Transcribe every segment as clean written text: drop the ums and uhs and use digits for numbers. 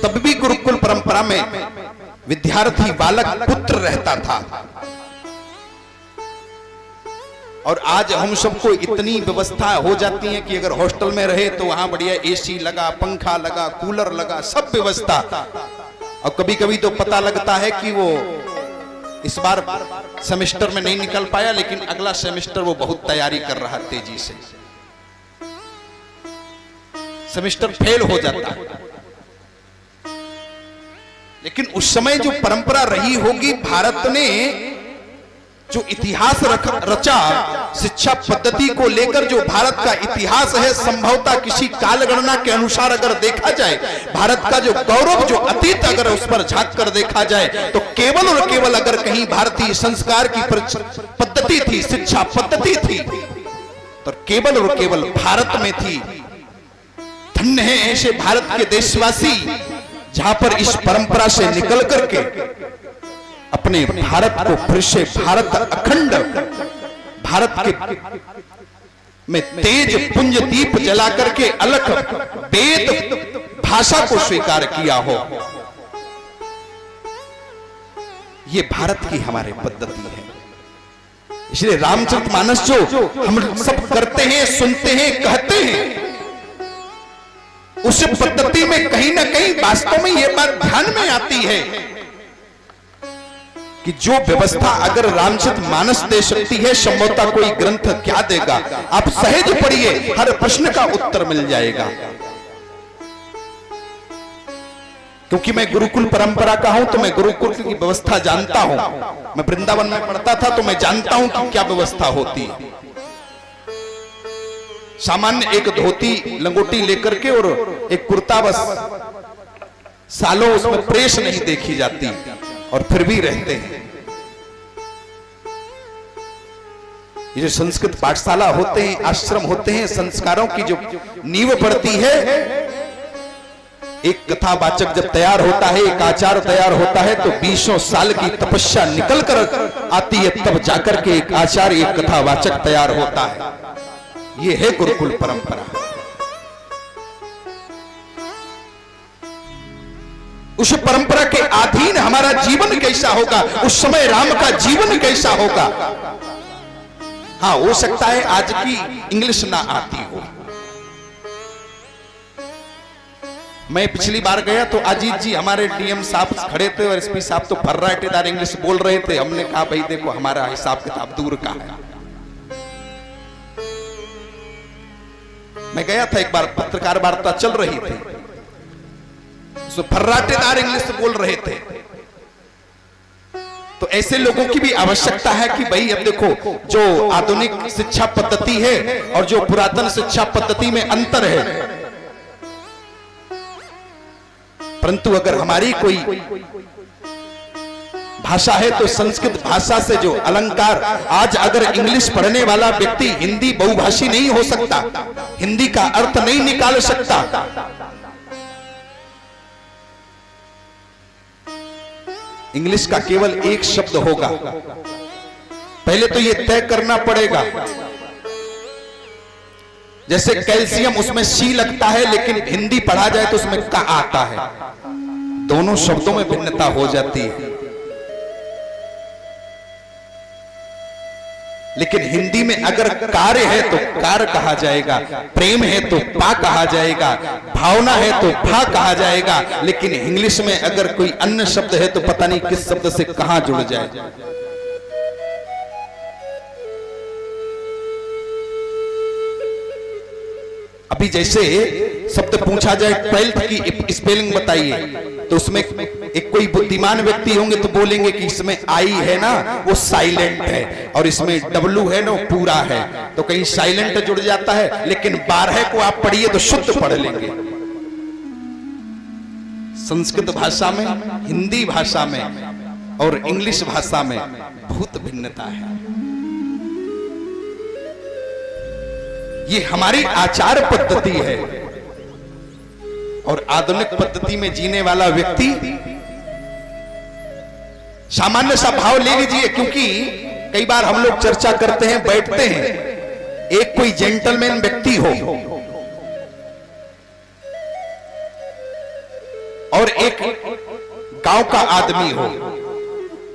तब भी गुरुकुल परंपरा में विद्यार्थी बालक पुत्र रहता था। और आज हम सबको इतनी व्यवस्था हो जाती है कि अगर हॉस्टल में रहे तो वहां बढ़िया एसी लगा, पंखा लगा, कूलर लगा, सब व्यवस्था। और कभी कभी तो पता लगता है कि वो इस बार सेमेस्टर में नहीं निकल पाया, लेकिन अगला सेमेस्टर वो बहुत तैयारी कर रहा तेजी से, सेमेस्टर फेल हो जाता है। लेकिन उस समय जो परंपरा रही होगी, भारत ने जो इतिहास रचा शिक्षा पद्धति को लेकर, जो भारत का इतिहास है, संभवतः किसी कालगणना के अनुसार अगर देखा जाए, भारत का जो गौरव, जो अतीत अगर उस पर झांक कर देखा जाए, तो केवल और केवल अगर कहीं भारतीय संस्कार की पद्धति थी, शिक्षा पद्धति थी, तो केवल और केवल भारत में थी। धन्य है ऐसे भारत के देशवासी जहां पर इस परंपरा से निकल करके अपने भारत को फिर से भारत अखंड भारत के में तेज पुंज दीप जला करके अलख वेद भाषा को स्वीकार किया हो। ये भारत की हमारे पद्धति है। इसलिए रामचरितमानस जो हम सब करते हैं, सुनते हैं, कहते हैं, उस पद्धति में कहीं ना कहीं वास्तव में यह बात ध्यान में आती है कि जो व्यवस्था अगर रामचरितमानस दे सकती है, संभवतः कोई ग्रंथ क्या देगा। आप सहज पढ़िए, हर प्रश्न का उत्तर मिल जाएगा। क्योंकि मैं गुरुकुल परंपरा का हूं, तो मैं गुरुकुल की व्यवस्था जानता हूं। मैं वृंदावन में पढ़ता था, तो मैं जानता हूं कि क्या व्यवस्था होती है। सामान्य एक धोती लंगोटी लेकर के और एक कुर्ता, बस सालों उसमें प्रेस नहीं देखी जाती, और फिर भी रहते हैं। ये जो संस्कृत पाठशाला होते हैं, आश्रम होते हैं, संस्कारों की जो नींव पड़ती है, एक कथावाचक जब तैयार होता है, एक आचार्य तैयार होता है, तो 20 साल की तपस्या निकल कर आती है, तब जाकर के एक आचार्य, एक कथावाचक तैयार होता है। ये है गुरुकुल परंपरा। उस परंपरा के अधीन हमारा जीवन कैसा होगा, उस समय राम का जीवन कैसा होगा। हाँ, हो सकता है आज की इंग्लिश ना आती हो। मैं पिछली बार गया तो अजीत जी हमारे डीएम साहब खड़े थे और एसपी साहब तो फर्राटेदार इंग्लिश बोल रहे थे। हमने कहा भाई देखो, हमारा हिसाब किताब दूर का है। मैं गया था एक बार, पत्रकार वार्ता चल रही थी, तो फर्राटेदार इंग्लिश बोल रहे थे। तो ऐसे लोगों की भी आवश्यकता है कि भाई अब देखो, जो आधुनिक शिक्षा पद्धति है और जो पुरातन शिक्षा पद्धति में अंतर है, परंतु अगर हमारी कोई भाषा है तो संस्कृत भाषा से जो अलंकार, आज अगर इंग्लिश पढ़ने वाला व्यक्ति हिंदी बहुभाषी नहीं हो सकता, हिंदी का अर्थ नहीं निकाल सकता। इंग्लिश का केवल एक शब्द होगा। पहले तो यह तय करना पड़ेगा, जैसे कैल्शियम उसमें सी लगता है, लेकिन हिंदी पढ़ा जाए तो उसमें का आता है। दोनों शब्दों में भिन्नता हो जाती है। लेकिन हिंदी में अगर कार्य है तो कार कहा जाएगा, प्रेम है तो पा कहा जाएगा, भावना है तो भा कहा जाएगा। लेकिन इंग्लिश में अगर कोई अन्य शब्द है तो पता नहीं किस शब्द से कहां जुड़ जाए। अभी जैसे शब्द पूछा जाए 12th की स्पेलिंग बताइए, तो उसमें एक कोई बुद्धिमान व्यक्ति होंगे तो बोलेंगे कि इसमें आई है ना वो साइलेंट है, और इसमें डब्लू है ना वो पूरा है, तो कहीं साइलेंट जुड़ जाता है। लेकिन 12 को आप पढ़िए तो शुद्ध पढ़ लेंगे। संस्कृत भाषा में, हिंदी भाषा में और इंग्लिश भाषा में बहुत भिन्नता है। ये हमारी आचार पद्धति है, और आधुनिक पद्धति में जीने वाला व्यक्ति, सामान्य सा भाव ले लीजिए, क्योंकि कई बार हम लोग चर्चा करते हैं, बैठते हैं, एक कोई जेंटलमैन व्यक्ति हो, और एक गांव का आदमी हो,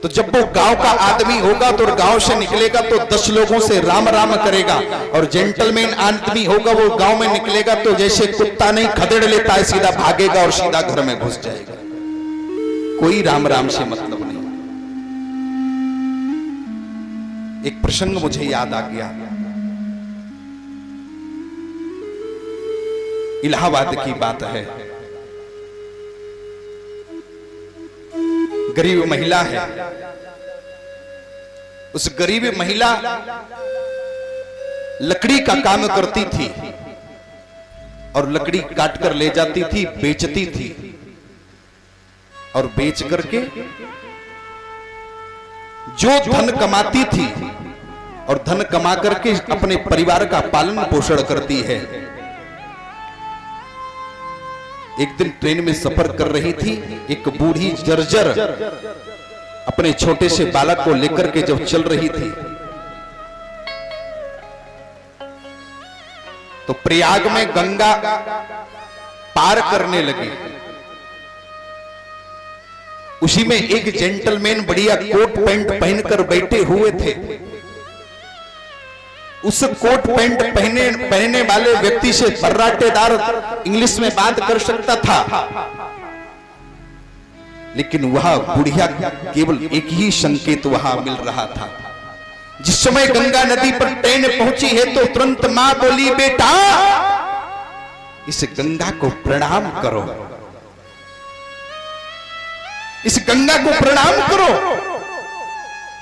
तो जब वो गांव का आदमी होगा तो गांव से निकलेगा तो 10 लोगों से राम राम करेगा, और जेंटलमैन आदमी होगा वो गांव में निकलेगा तो जैसे कुत्ता नहीं खदेड़ लेता है सीधा भागेगा और सीधा घर में घुस जाएगा, कोई राम राम से मतलब नहीं। एक प्रसंग मुझे याद आ गया, इलाहाबाद की बात है। गरीब महिला है, उस गरीब महिला लकड़ी का काम करती थी और लकड़ी काट कर ले जाती थी, बेचती थी, और बेच करके जो धन कमाती थी और धन कमा करके अपने परिवार का पालन पोषण करती है। एक दिन ट्रेन में सफर कर रही थी, एक बूढ़ी जर्जर अपने छोटे से बालक को लेकर के जब चल रही थी तो प्रयाग में गंगा पार करने लगी। उसी में एक जेंटलमैन बढ़िया कोट पैंट पहनकर बैठे हुए थे। उस कोट पैंट पहनने वाले व्यक्ति से बर्राटेदार इंग्लिश में बात कर सकता था, लेकिन वह बुढ़िया केवल एक ही संकेत वहां मिल रहा था। जिस समय गंगा नदी पर ट्रेन पहुंची है तो तुरंत मां बोली, बेटा इस गंगा को प्रणाम करो, इस गंगा को प्रणाम करो,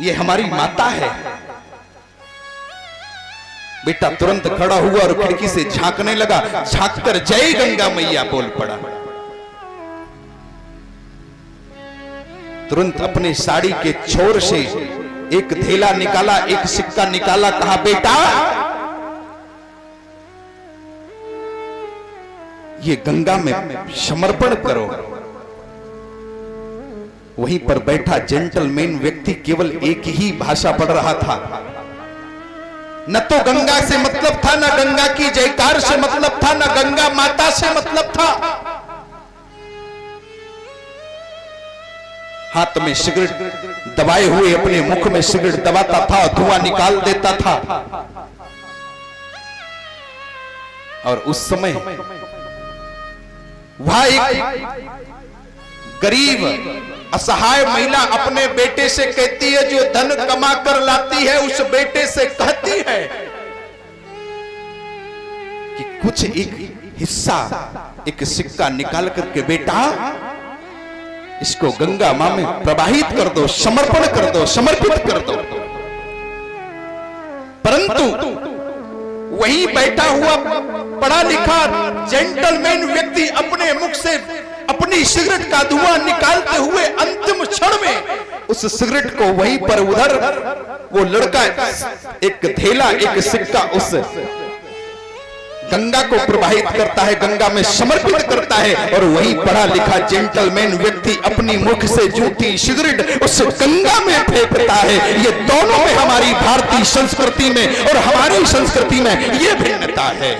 ये हमारी माता है। बेटा तुरंत खड़ा हुआ और खिड़की से झांकने लगा, झांककर जय गंगा मैया बोल पड़ा। तुरंत अपने साड़ी के छोर से एक थैला निकाला, एक सिक्का निकाला, कहा बेटा ये गंगा में समर्पण करो। वहीं पर बैठा जेंटलमैन व्यक्ति केवल एक ही भाषा पढ़ रहा था, न तो गंगा से मतलब था, न गंगा की जयकार से मतलब था, न गंगा माता से मतलब था। हाथ में सिगरेट दबाए हुए अपने मुख में सिगरेट दबाता था, धुआं निकाल देता था। और उस समय वह एक गरीब असहाय महिला अपने बेटे से कहती है, जो धन कमा कर लाती है उस बेटे से कहती है कि कुछ एक हिस्सा, एक सिक्का निकाल करके बेटा इसको गंगा मां में प्रवाहित कर दो, समर्पण कर दो, समर्पित कर दो। परंतु वही बैठा हुआ पढ़ा लिखा जेंटलमैन व्यक्ति अपने मुख से अपनी सिगरेट का धुआं निकालते हुए अंतिम क्षण में उस सिगरेट को वहीं पर उधर वो लड़का एक थैला, एक सिक्का उस गंगा को प्रवाहित करता है, गंगा में समर्पित करता है, और वही पढ़ा लिखा जेंटलमैन व्यक्ति अपनी मुख से जूती सिगरेट उस गंगा में फेंकता है। ये दोनों में हमारी भारतीय संस्कृति में और हमारी संस्कृति में ये भिन्नता है,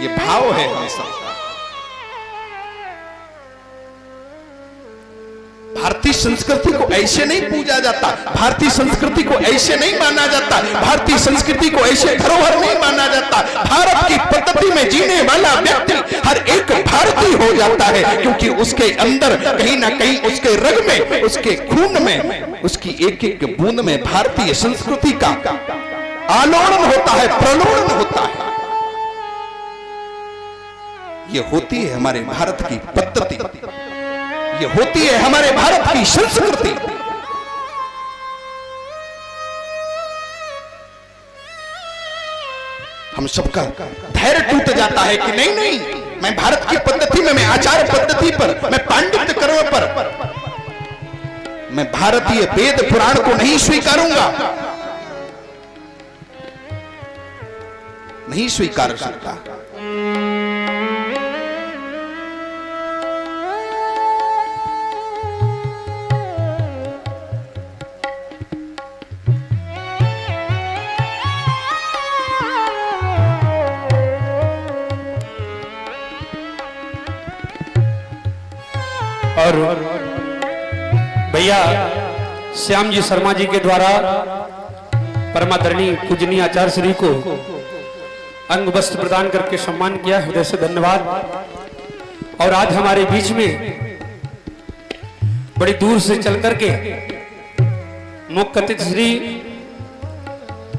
ये भाव है हमेशा। भारतीय संस्कृति को ऐसे नहीं पूजा जाता, भारतीय संस्कृति को ऐसे नहीं माना जाता, भारतीय संस्कृति को ऐसे धरोहर नहीं माना जाता। भारत की पद्धति में जीने वाला व्यक्ति हर एक भारतीय हो जाता है, क्योंकि उसके अंदर कहीं ना कहीं उसके रग में, उसके खून में, उसकी एक एक बूंद में भारतीय संस्कृति का आलोड़न होता है, प्रलोड़न होता है। ये होती है हमारे भारत की पद्धति, ये होती है हमारे भारत की संस्कृति। हम सबका धैर्य टूट जाता है कि नहीं नहीं, मैं भारत की पद्धति में, मैं आचार पद्धति पर, मैं पांडित्य कर्म पर, मैं भारतीय वेद पुराण को नहीं स्वीकारूंगा, नहीं स्वीकार सकता। और भैया श्याम जी शर्मा जी के द्वारा परमादरणीय पूजनीय आचार्य श्री को अंग वस्त्र प्रदान करके सम्मान किया, हृदय से धन्यवाद। और आज हमारे बीच में बड़ी दूर से चल करके मुख्य अतिथि श्री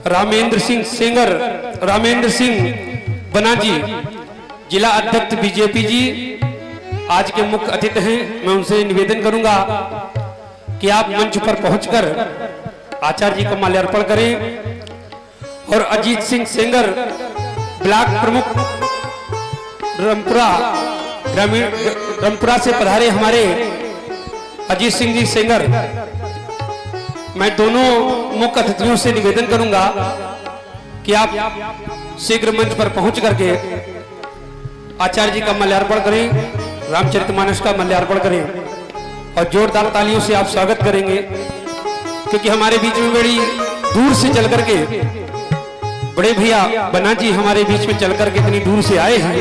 रामेंद्र सिंह सेंगर, रामेंद्र सिंह बनाजी, जिला अध्यक्ष बीजेपी जी आज के मुख्य अतिथि हैं। मैं उनसे निवेदन करूंगा कि आप मंच पर पहुंचकर आचार्य जी को माल्यार्पण करें। और अजीत सिंह सेंगर, ब्लॉक प्रमुख रामपुरा से पधारे हमारे अजीत सिंह जी सेंगर, मैं दोनों मुख्य अतिथियों से निवेदन करूंगा कि आप शीघ्र मंच पर पहुंच करके आचार्य जी का माल्यार्पण करें, रामचरितमानस का माल्यार्पण करें और जोरदार तालियों से आप स्वागत करेंगे, क्योंकि हमारे बीच में बड़ी दूर से चल करके बड़े भैया बना जी हमारे बीच में चल करके इतनी दूर से आए हैं।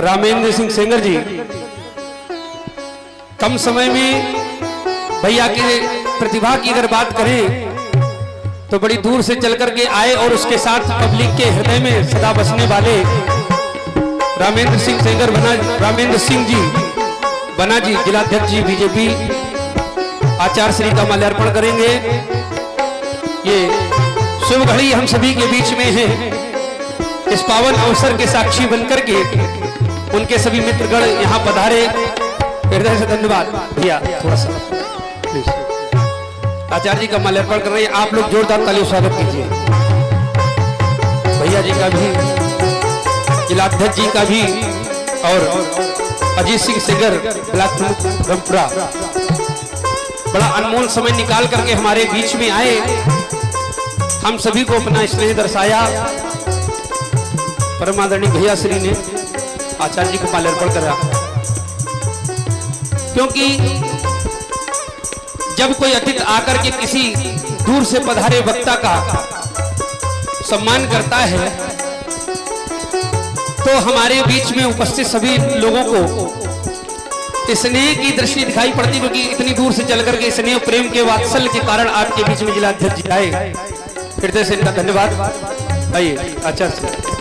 रामेंद्र सिंह सेंगर जी कम समय में भैया की प्रतिभा की अगर बात करें तो बड़ी दूर से चल करके आए और उसके साथ पब्लिक के हृदय में सदा बसने वाले रामेंद्र सिंह सेंगर रामेंद्र सिंह जी बना जी, जिलाध्यक्ष जी बीजेपी, आचार्य श्री का माल्यार्पण करेंगे। ये शुभ घड़ी हम सभी के बीच में है। इस पावन अवसर के साक्षी बनकर के उनके सभी मित्रगण यहाँ पधारे, हृदय से धन्यवाद। भैया थोड़ा सा प्लीज आचार्य जी का माल्यार्पण कर रहे हैं, आप लोग जोरदार तालियों स्वागत कीजिए। भैया जी का भी, जिलाध्यक्ष जी का भी और अजीत सिंह सेंगर ब्लॉक प्रमुख रामपुरा बड़ा अनमोल समय निकाल करके हमारे बीच में आए, हम सभी को अपना स्नेह दर्शाया। परमादरणीय भैया श्री ने आचार्य जी को माल्यार्पण करा, क्योंकि जब कोई अतिथि आकर के किसी दूर से पधारे वक्ता का सम्मान करता है तो हमारे बीच में उपस्थित सभी लोगों को स्नेह की दृष्टि दिखाई पड़ती, क्योंकि इतनी दूर से चल करके स्नेह प्रेम के वात्सल्य के कारण आपके बीच में जिलाध्यक्ष जी आए, हृदय से इनका धन्यवाद। आइए आचार्य।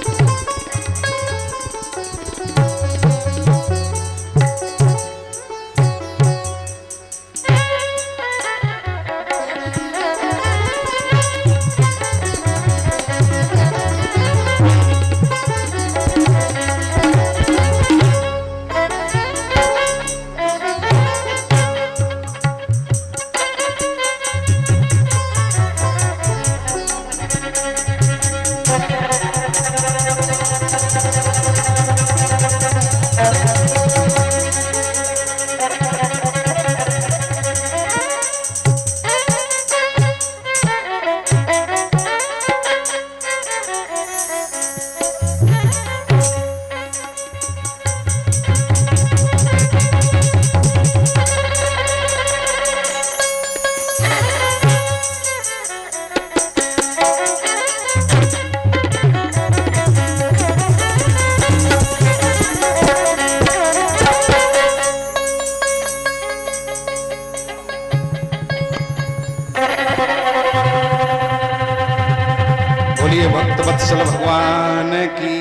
भक्त वत्सल भगवान की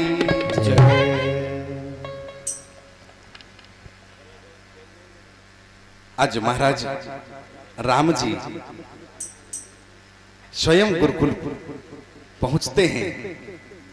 जय। आज महाराज राम जी स्वयं गुरुकुल पहुंचते हैं